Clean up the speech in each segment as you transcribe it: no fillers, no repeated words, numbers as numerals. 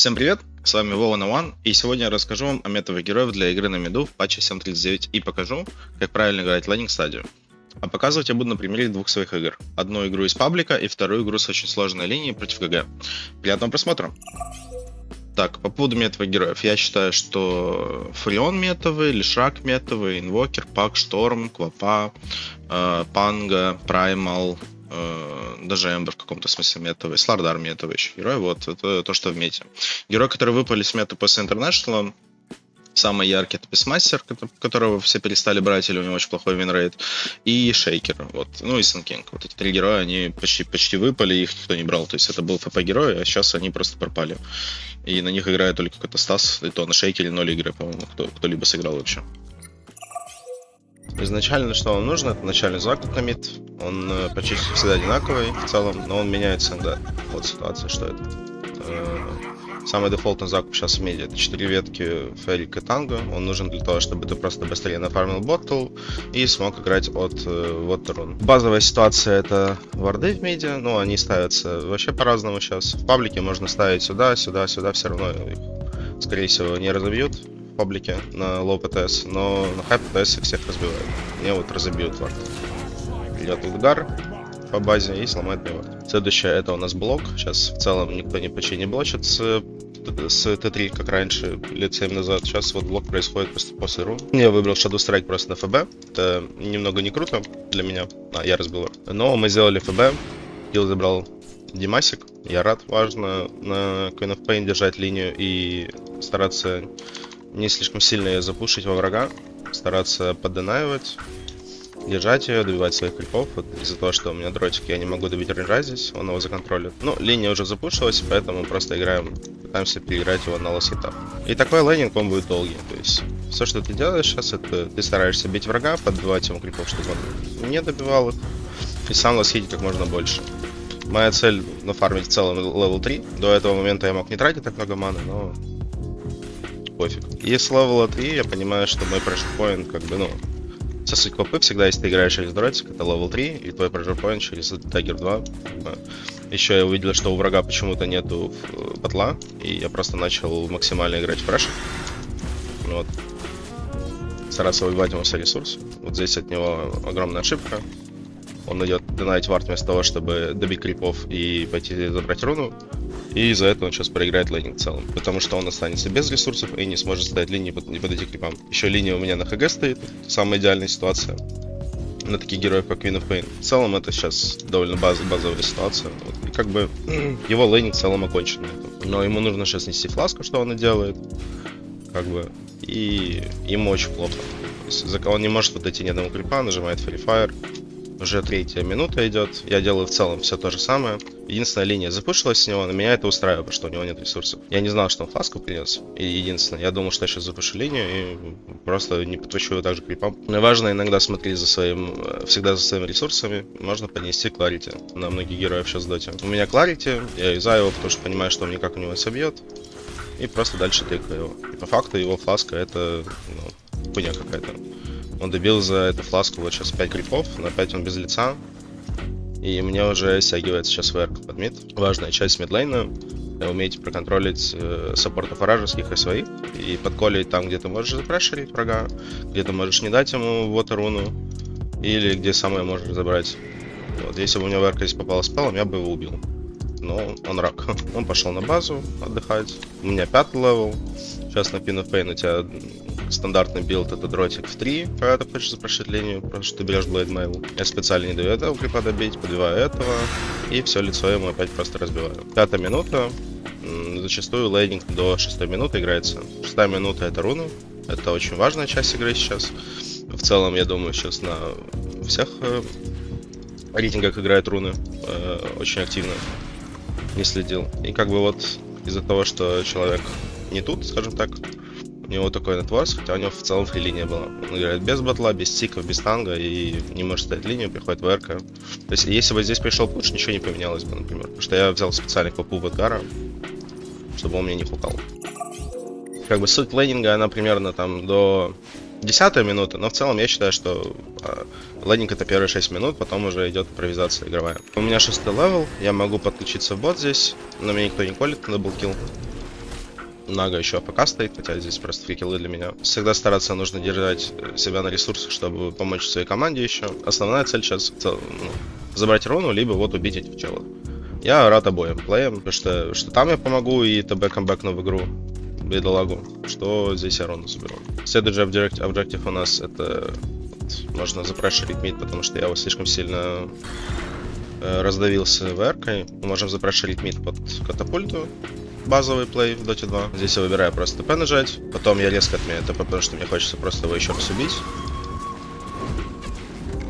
Всем привет, с вами Вова на One, и сегодня я расскажу вам о методах героев для игры на миду в патче 7.39 и покажу, как правильно играть лейнинг стадию. А показывать я буду на примере двух своих игр. Одну игру из паблика и вторую игру с очень сложной линией против ГГ. Приятного просмотра! Так, по поводу метовых героев. Я считаю, что Фурион метовый, Лишак метовый, Инвокер, Пак, Шторм, Квапа, Панга, Праймал, даже Эмбер в каком-то смысле метовый, Слардар метовый еще герой, вот, это то, что в мете. Герои, которые выпали с меты после Интернешнла, самый яркий это Писмастер, которого все перестали брать, или у него очень плохой винрейт, и Шейкер, вот, ну и Сенкинг. Вот эти три героя, они почти выпали, их никто не брал, то есть это был ФП герой, а сейчас они просто пропали. И на них играет только какой-то Стас, и то на Шейкере 0 игры, по-моему, кто-либо сыграл вообще. Изначально, что вам нужно, это начальный закуп на мид. Он почти всегда одинаковый в целом, но он меняется иногда. Вот ситуация, что это. Самый дефолтный закуп сейчас в миде это 4 ветки Ферик и Танго. Он нужен для того, чтобы ты просто быстрее нафармил боттл и смог играть от Waterrun. Базовая ситуация это варды в миде, но они ставятся вообще по-разному сейчас. В паблике можно ставить сюда, сюда, сюда, все равно их, скорее всего, не разобьют в паблике на лоу ПТС, но на хай ПТС их всех разбивают. Мне вот разобьют вард. Идет удар по базе и сломает мне вард. Следующее это у нас блок. Сейчас в целом никто почти не блочит с Т3, как раньше, лет 7 назад. Сейчас вот блок происходит после рун. Я выбрал Shadow Strike просто на ФБ. Это немного не круто для меня. Я разбил вард. Но мы сделали ФБ. Килл забрал Димасик. Я рад. Важно на Queen of Pain держать линию и стараться не слишком сильно ее запушить во врага. Стараться подденаивать. Держать ее, добивать своих крипов. Вот из-за того, что у меня дротик, я не могу добить рейнджа здесь, он его законтролит. Ну, линия уже запушилась, поэтому мы просто играем, пытаемся переиграть его на лосс-хитах. И такой лейнинг, он будет долгий. То есть, все, что ты делаешь сейчас, это ты стараешься бить врага, подбивать ему крипов, чтобы он не добивал их. И сам лосс-хитить как можно больше. Моя цель нафармить в целом левел 3. До этого момента я мог не тратить так много маны, но пофиг. И с левела 3 я понимаю, что мой pressure point, как бы, ну, вся суть квапы всегда, если ты играешь через дротик, это левел 3, и твой pressure point через Dagger 2. Еще я увидел, что у врага почему-то нету батла, и я просто начал максимально играть в прessure. Вот. Стараться выбивать ему все ресурсы. Вот здесь от него огромная ошибка. Он идет донать вард вместо того, чтобы добить крипов и пойти забрать руну. И из-за этого он сейчас проиграет лейнинг в целом. Потому что он останется без ресурсов и не сможет ставить линии и подойти к крипам. Еще линия у меня на ХГ стоит. Самая идеальная ситуация на таких героев, как Queen of Pain. В целом это сейчас довольно базовая ситуация. Вот. И как бы его лейнинг в целом окончен. Но ему нужно сейчас нести фласку, что он и делает. Как бы. И ему очень плохо. Он не может подойти ни одному крипа, нажимает Free Fire. Уже 3-я минута идет. Я делаю в целом все то же самое. Единственная линия запушилась с него, но меня это устраивает, потому что у него нет ресурсов. Я не знал, что он фласку принес. И единственное, я думал, что я сейчас запушу линию и просто не подпущу его так же крипам. Важно иногда смотреть всегда за своими ресурсами. Можно поднести кларити на многих героев сейчас в доте. У меня кларити, я юзаю его, потому что понимаю, что он никак у него не собьет. И просто дальше тыкаю его. И по факту его фласка это, ну, хуйня какая-то. Он добил за эту фласку вот сейчас 5 крипов, но опять он без лица. И мне уже стягивается сейчас ВРК под мид. Важная часть мидлейна. Уметь проконтролить саппортов вражеских и своих. И подколить там, где ты можешь запрешерить врага, где ты можешь не дать ему вотерруну. Или где самое можешь забрать. Вот, если бы у него ВРК здесь попала спелом, я бы его убил. Но он рак. Он пошел на базу отдыхать. У меня 5-й левел. Сейчас на Queen of Pain у тебя стандартный билд это дротик в 3, когда ты хочешь запрошить линию, потому что ты берешь Blade Mail. Я специально не даю этого крипа добить, подбиваю этого, и все лицо ему опять просто разбиваю. 5-я минута, зачастую лейдинг до 6-й минуты играется. 6-я минута это руны, это очень важная часть игры сейчас. В целом, я думаю, сейчас на всех рейтингах играют руны очень активно, не следил. И как бы вот из-за того, что человек не тут, скажем так, у него такой нетворс, хотя у него в целом фри-линия была. Он играет без батла, без стиков, без танга и не может ставить линию, приходит ВРК. То есть, если бы здесь пришел пуш, ничего не поменялось бы, например. Потому что я взял специально квапу в Эдгара, чтобы он меня не хукал. Как бы суть лейнинга, она примерно там до 10-й минуты, но в целом я считаю, что лейнинг это первые 6 минут, потом уже идет импровизация игровая. У меня 6-й левел, я могу подключиться в бот здесь, но меня никто не колет на даблкилл. Нага еще АФК стоит, хотя здесь просто фрикилы для меня. Всегда стараться нужно держать себя на ресурсах, чтобы помочь своей команде еще. Основная цель сейчас забрать руну, либо вот убить этих челов. Я рад обоим плеям, потому что там я помогу и ТБ камбэкну в игру, бедолагу, что здесь я руну заберу. Следующий объектив у нас это вот, можно запрашивать мид, потому что я его слишком сильно раздавился ВР-кой. Мы можем запрашивать мид под катапульту. Базовый плей в Dota 2. Здесь я выбираю просто ТП нажать. Потом я резко отменяю ТП, потому что мне хочется просто его еще раз убить.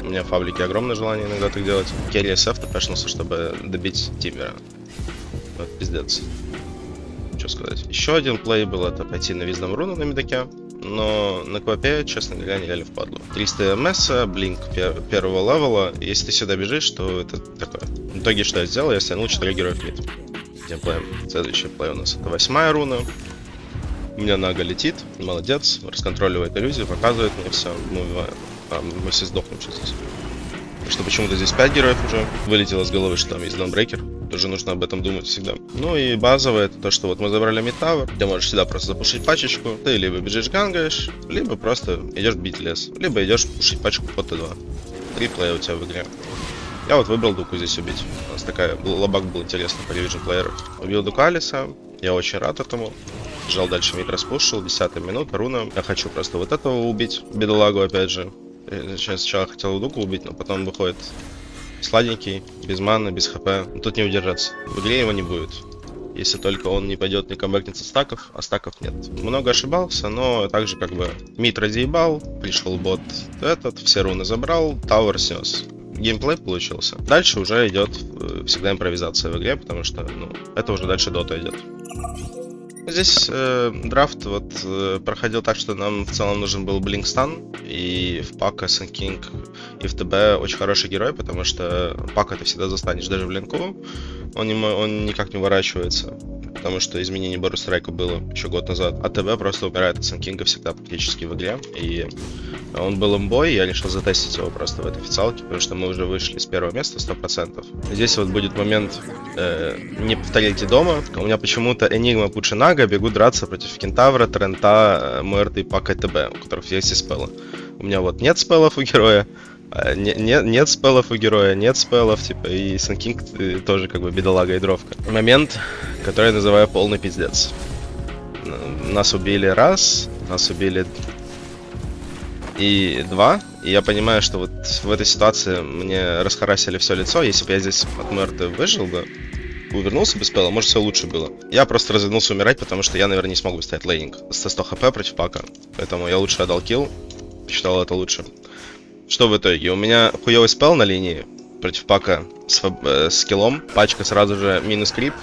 У меня в фаблике огромное желание иногда так делать. Керри СФ тпшнулся, чтобы добить тиммера. Вот пиздец. Что сказать. Еще один плей был, это пойти на Виздом руну на мидаке. Но на КВП, честно говоря, нереально впадло. 300 МС, блинк первого левела. Если ты сюда бежишь, то это такое. В итоге что я сделал? Я стянул 4 героев мид. Геймплеем. Следующий плей у нас это 8-я руна. У меня Нага летит, молодец, расконтроливает иллюзию, показывает мне все. Мы все сдохнем сейчас здесь. Потому что почему-то здесь 5 героев уже. Вылетело с головы, что там есть даунбрейкер. Тоже нужно об этом думать всегда. Ну и базовое это то, что вот мы забрали мид-тавер. Ты можешь всегда просто запушить пачечку. Ты либо бежишь гангаешь, либо просто идешь бить лес. Либо идешь пушить пачку под Т2. 3 плея у тебя в игре. Я вот выбрал Дуку здесь убить. У нас такая лобак был интересный по Division плееру. Убил Дука Алиса. Я очень рад этому. Жал дальше мид распушил. 10-я минута, руна. Я хочу просто вот этого убить. Бедолагу опять же. Сначала хотел Дуку убить, но потом выходит сладенький, без маны, без хп. Тут не удержаться. В игре его не будет. Если только он не пойдет, не камбэкнется стаков, а стаков нет. Много ошибался, но также как бы мид разъебал. Пришел бот этот, все руны забрал, тауэр снес. Геймплей получился. Дальше уже идет всегда импровизация в игре, потому что, это уже дальше дота идет. Здесь драфт проходил так, что нам в целом нужен был Блинкстан, и в Пака, Сэн Кинг и в ТБ очень хороший герой, потому что Пака ты всегда застанешь даже в линку, он никак не уворачивается, потому что изменение Бору Страйка было еще год назад, а ТБ просто умирает от Сэн Кинга всегда практически в игре, и он был имбой, я решил затестить его просто в этой официалке, потому что мы уже вышли с первого места 100%. Здесь вот будет момент не повторите дома. У меня почему-то Энигма, Пуч и Нага бегут драться против Кентавра, Трента, Муэрта и Пака ТБ, у которых есть и спеллы. У меня вот нет спеллов у героя, нет спеллов у героя, нет спеллов, типа, и Сэн Кинг тоже как бы бедолага и дровка. Момент, который я называю полный пиздец. Нас убили раз, нас убили и 2, и я понимаю, что вот в этой ситуации мне расхарасили все лицо. Если бы я здесь от Мэрты выжил бы, увернулся бы спелла, может все лучше было. Я просто развернулся умирать, потому что я, наверное, не смог бы ставить лейнинг со 100 хп против Пака. Поэтому я лучше отдал килл, считал это лучше. Что в итоге? У меня хуёвый спелл на линии против Пака с киллом. Пачка сразу же минус крип.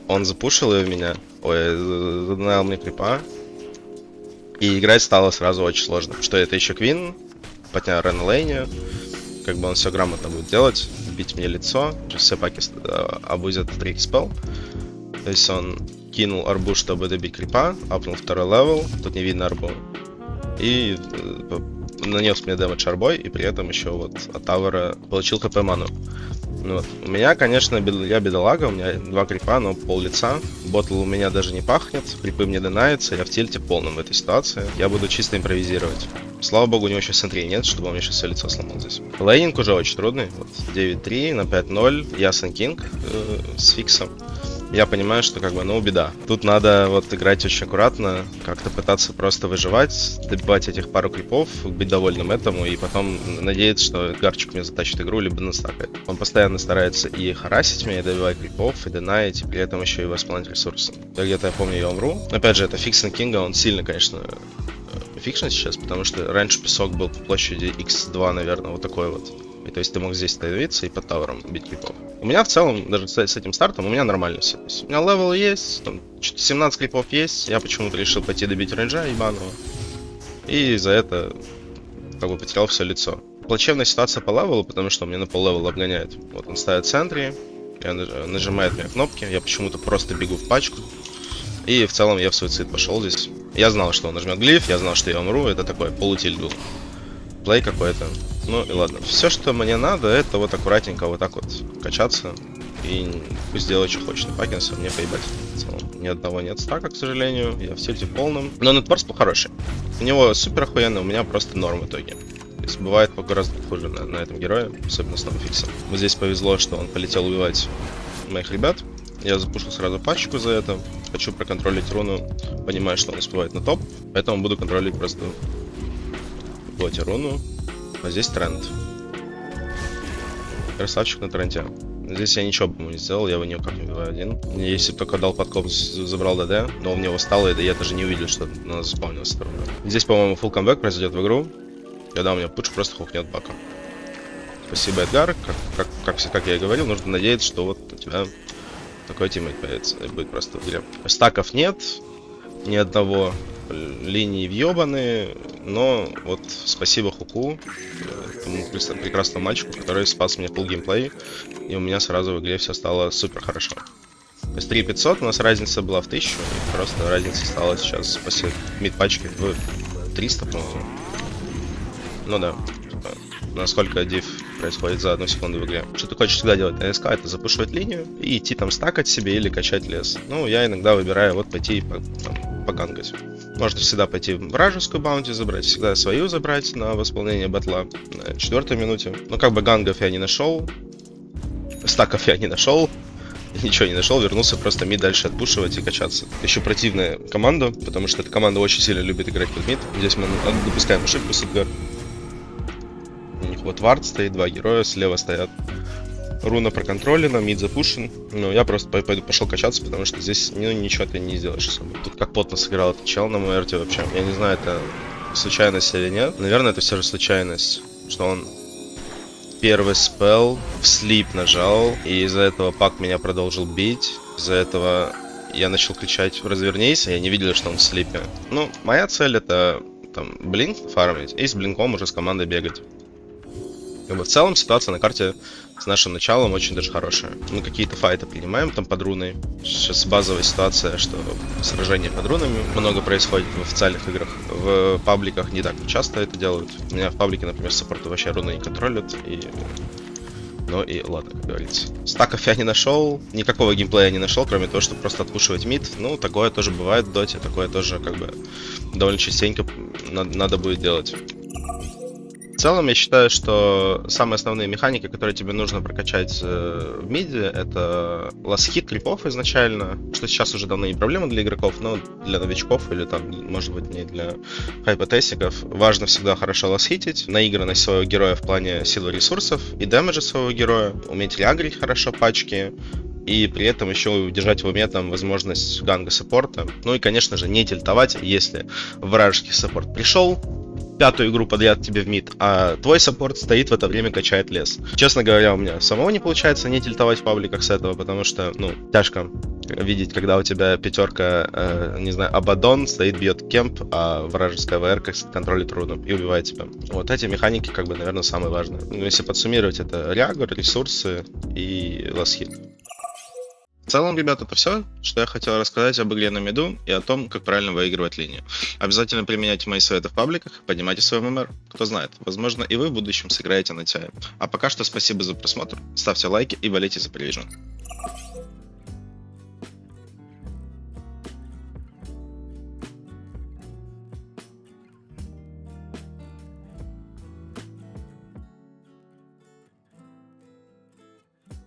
Он запушил ее в меня. Ой, задонал мне крипа. И играть стало сразу очень сложно. Что это еще Квин, потня Рен лейне. Как бы он все грамотно будет делать. Бить мне лицо. Сейчас все паки обузят трик спел. То есть он кинул арбу, чтобы добить крипа. Апнул второй левел. Тут не видно арбу. И нанес мне дэмэдж арбой. И при этом еще вот от тавера получил хп ману. Вот. У меня, конечно, я бедолага, у меня 2 крипа, но пол лица. Ботл у меня даже не пахнет, крипы мне донаются, я в тильте полном в этой ситуации. Я буду чисто импровизировать. Слава богу, у него сейчас сентрей нет, чтобы он мне сейчас все лицо сломал здесь. Лейнинг уже очень трудный. Вот 9-3 на 5-0, я Сэн Кинг с фиксом. Я понимаю, что как бы, беда. Тут надо вот играть очень аккуратно, как-то пытаться просто выживать, добивать этих пару крипов, быть довольным этому, и потом надеяться, что Гарчик мне затащит игру, либо настакает. Он постоянно старается и харасить меня, и добивать крипов, и динать, и при этом еще и восполнять ресурсы. Где-то я помню, я умру. Опять же, это фикс Сэн Кинга, он сильно, конечно, фикшен сейчас, потому что раньше песок был по площади x2, наверное, вот такой вот. И то есть ты мог здесь становиться и под тавером бить крипов. У меня в целом, даже с этим стартом, у меня нормально все. У меня левел есть, там 17 крипов есть, я почему-то решил пойти добить рейнджа ебаного. И за это как бы потерял все лицо. Плачевная ситуация по левелу, потому что мне на пол левела обгоняет. Вот он ставит в центре, нажимает мне кнопки, я почему-то просто бегу в пачку. И в целом я в суицид пошел здесь. Я знал, что он нажмет глиф, я знал, что я умру, это такой полутиль был. Плей какой-то. Ну и ладно. Все, что мне надо, это вот аккуратненько вот так вот качаться. и пусть делает, что хочет. Пакинса мне поебать. В целом. Ни одного нет стака, к сожалению. Я в тильте полном. Но нетворс был хороший. У него супер охуенный, у меня просто норм в итоге. То есть бывает гораздо хуже на этом герое, особенно с новофиксом. Вот здесь повезло, что он полетел убивать моих ребят. Я запушил сразу пачку за это. Хочу проконтролить руну. Понимаю, что он успевает на топ. Поэтому буду контролить просто в боте руну. А здесь тренд. Красавчик на тренде. Здесь я ничего бы ему не сделал, я его никак не убиваю один. Если бы только дал подкоп, забрал ДД, но у него стало, и я даже не увидел, что она заспавнилась сторона. Здесь, по-моему, full камбэк произойдет в игру. Когда у меня пуч просто хукнет бака. Спасибо, Эдгар. Как я и говорил, нужно надеяться, что вот у тебя такой тиммейт появится. И будет просто в игре. Стаков нет, ни одного, линии въебаны, но вот спасибо Хуку, этому прекрасному мальчику, который спас мне full геймплей, и у меня сразу в игре все стало супер хорошо. То есть 3500, у нас разница была в 1000, и просто разница стала сейчас после мид-пачки в 300, по-моему. Ну да, насколько див происходит за 1 секунду в игре. Что ты хочешь всегда делать на СК, это запушивать линию и идти там стакать себе или качать лес. Ну, я иногда выбираю вот пойти и погангать. Можно всегда пойти в вражескую баунти забрать, всегда свою забрать на восполнение батла на 4-й минуте. Но как бы гангов я не нашел, стаков я не нашел, ничего не нашел, вернулся просто мид дальше отпушивать и качаться. Еще противная команда, потому что эта команда очень сильно любит играть под мид. Здесь мы допускаем ошибку с Эдгар. У них вот вард стоит, 2 героя, слева стоят. Руна проконтролена, мид запушен. Ну, я просто пошел качаться, потому что здесь ничего ты не сделаешь особо. Тут как плотно сыграл этот чел на моей арте вообще. Я не знаю, это случайность или нет. Наверное, это все же случайность, что он первый спел в слип нажал, и из-за этого пак меня продолжил бить. Из-за этого я начал кричать «развернись», а я не видел, что он в слипе. Ну, моя цель это там блинк фармить и с блинком уже с командой бегать. Как бы в целом ситуация на карте с нашим началом очень даже хорошая. Мы какие-то файты принимаем там под руной. Сейчас базовая ситуация, что сражения под рунами много происходит в официальных играх. В пабликах не так часто это делают. У меня в паблике, например, саппорты вообще руны не контролят. Ну и ладно, как говорится. Стаков я не нашел, никакого геймплея не нашел, кроме того, чтобы просто отпушивать мид. Ну, такое тоже бывает в доте, такое тоже как бы довольно частенько надо будет делать. В целом, я считаю, что самые основные механики, которые тебе нужно прокачать в миде, это ласт-хит крипов изначально, что сейчас уже давно не проблема для игроков, но для новичков или там, может быть, не для хайпотестиков, важно всегда хорошо ласт-хитить, наигранность своего героя в плане силы ресурсов и дэмэджа своего героя, уметь реагрить хорошо пачки, и при этом еще удержать в уме там возможность ганга саппорта. Ну и, конечно же, не тильтовать, если вражеский саппорт пришел, 5-ю игру подряд тебе в мид, а твой саппорт стоит в это время, качает лес. Честно говоря, у меня самого не получается не тильтовать в пабликах с этого, потому что, ну, тяжко видеть, когда у тебя пятерка, не знаю, Абадон стоит, бьет кемп, а вражеская ВР контролит руну и убивает тебя. Вот эти механики, как бы, наверное, самые важные. Ну, если подсуммировать, это реагор, ресурсы и ласт-хит. В целом, ребят, это все, что я хотел рассказать об игре на миду и о том, как правильно выигрывать линию. Обязательно применяйте мои советы в пабликах, поднимайте свой ММР. Кто знает, возможно, и вы в будущем сыграете на TI. А пока что спасибо за просмотр, ставьте лайки и болейте за Prevision.